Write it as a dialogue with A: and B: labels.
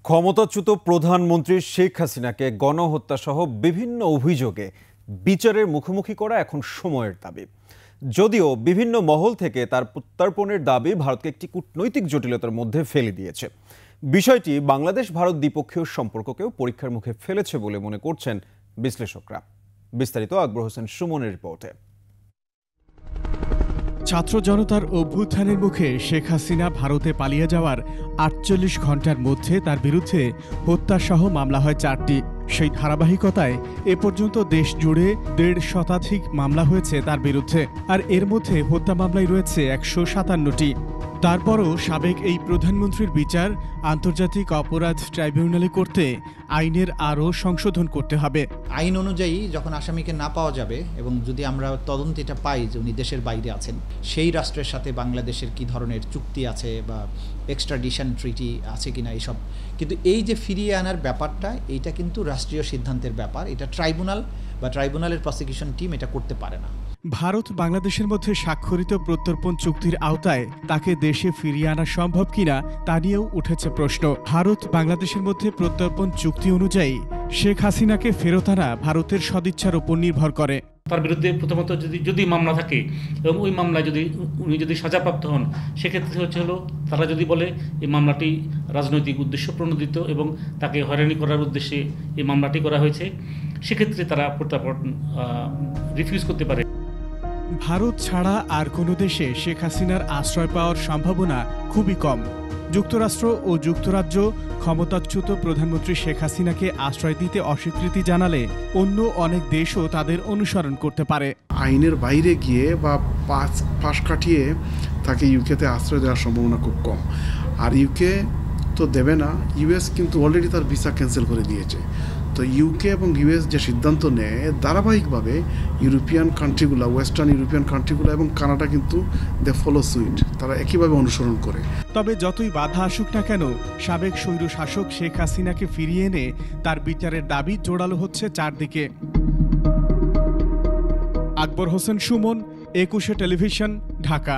A: ক্ষমতাচ্যুত প্রধানমন্ত্রী শেখ হাসিনাকে গণহত্যাসহ বিভিন্ন অভিযোগে বিচারের মুখোমুখি করা এখন সময়ের দাবি। যদিও বিভিন্ন মহল থেকে তার প্রত্যর্পণের দাবি ভারতকে একটি কূটনৈতিক জটিলতার মধ্যে ফেলে দিয়েছে। বিষয়টি বাংলাদেশ ভারত দ্বিপক্ষীয় সম্পর্ককেও পরীক্ষার মুখে ফেলেছে বলে মনে করছেন বিশ্লেষকরা। বিস্তারিত আকবর হোসেন সুমনের রিপোর্টে।
B: ছাত্র জনতার অভ্যুত্থানের মুখে শেখ হাসিনা ভারতে পালিয়ে যাওয়ার ৪৮ ঘণ্টার মধ্যে তার বিরুদ্ধে হত্যাসহ মামলা হয় ৪টি। সেই ধারাবাহিকতায় এ পর্যন্ত দেশ জুড়ে ১৫০ শতাধিক মামলা হয়েছে তার বিরুদ্ধে, আর এর মধ্যে হত্যা মামলায় রয়েছে ১৫৭টি। তারপরও সাবেক এই প্রধানমন্ত্রীর বিচার আন্তর্জাতিক অপরাধ ট্রাইব্যুনালে করতে আইনের আরও সংশোধন করতে হবে।
C: আইন অনুযায়ী যখন আসামিকে না পাওয়া যাবে এবং যদি আমরা তদন্তে পাই যে উনি দেশের বাইরে আছেন, সেই রাষ্ট্রের সাথে বাংলাদেশের কি ধরনের চুক্তি আছে বা এক্সট্রাডিশন ট্রিটি আছে কিনা এইসব, কিন্তু এই যে ফিরিয়ে আনার ব্যাপারটা, এইটা কিন্তু রাষ্ট্রীয় সিদ্ধান্তের ব্যাপার। এটা ট্রাইব্যুনাল বা ট্রাইব্যুনালের প্রসিকিউশন টিম এটা করতে পারে না।
B: ভারত বাংলাদেশের মধ্যে স্বাক্ষরিত প্রত্যর্পণ চুক্তির আওতায় তাকে দেশে ফিরিয়ে আনা সম্ভব কিনা তা নিয়েও উঠেছে প্রশ্ন। ভারত বাংলাদেশের মধ্যে প্রত্যর্পণ চুক্তি অনুযায়ী শেখ হাসিনাকে ফেরত আনা ভারতের সদিচ্ছার উপর নির্ভর করে।
D: তার বিরুদ্ধে প্রথমত যদি মামলা থাকে এবং ওই মামলায় উনি যদি সাজাপ্রাপ্ত হন, সেক্ষেত্রে হলো তারা যদি বলে এই মামলাটি রাজনৈতিক উদ্দেশ্য প্রণোদিত এবং তাকে হয়রানি করার উদ্দেশ্যে এই মামলাটি করা হয়েছে, সেক্ষেত্রে তারা প্রত্যর্পণ রিফিউজ করতে পারে।
B: ভারত ছাড়া আর কোনো দেশে শেখ হাসিনার আশ্রয় পাওয়ার সম্ভাবনা খুবই কম। যুক্তরাষ্ট্র ও যুক্তরাজ্য ক্ষমতাচ্যুত প্রধানমন্ত্রী শেখ হাসিনাকে আশ্রয় দিতে অস্বীকৃতি জানালে অন্য অনেক দেশও তাদের অনুসরণ করতে পারে।
E: আইনের বাইরে গিয়ে বা পাশ কাটিয়ে তাকে ইউকেতে আশ্রয় দেওয়ার সম্ভাবনা খুব কম। আর ইউকে তো দেবে না, ইউএস কিন্তু অলরেডি তার ভিসা ক্যান্সেল করে দিয়েছে। তো ইউকে এবং ইউএস যে সিদ্ধান্ত নেয়, ধারাবাহিকভাবে ইউরোপিয়ান কান্ট্রিগুলো, ওয়েস্টার্ন ইউরোপিয়ান কান্ট্রিগুলো এবং কানাডা কিন্তু দে ফলো সুইট, তারা একইভাবে অনুসরণ করে।
B: তবে যতই বাধা আসুক না কেন, সাবেক স্বৈর শাসক শেখ হাসিনাকে ফিরিয়ে এনে তার বিচারের দাবি জোরালো হচ্ছে চারদিকে। আকবর হোসেন সুমন, ২১শে টেলিভিশন, ঢাকা।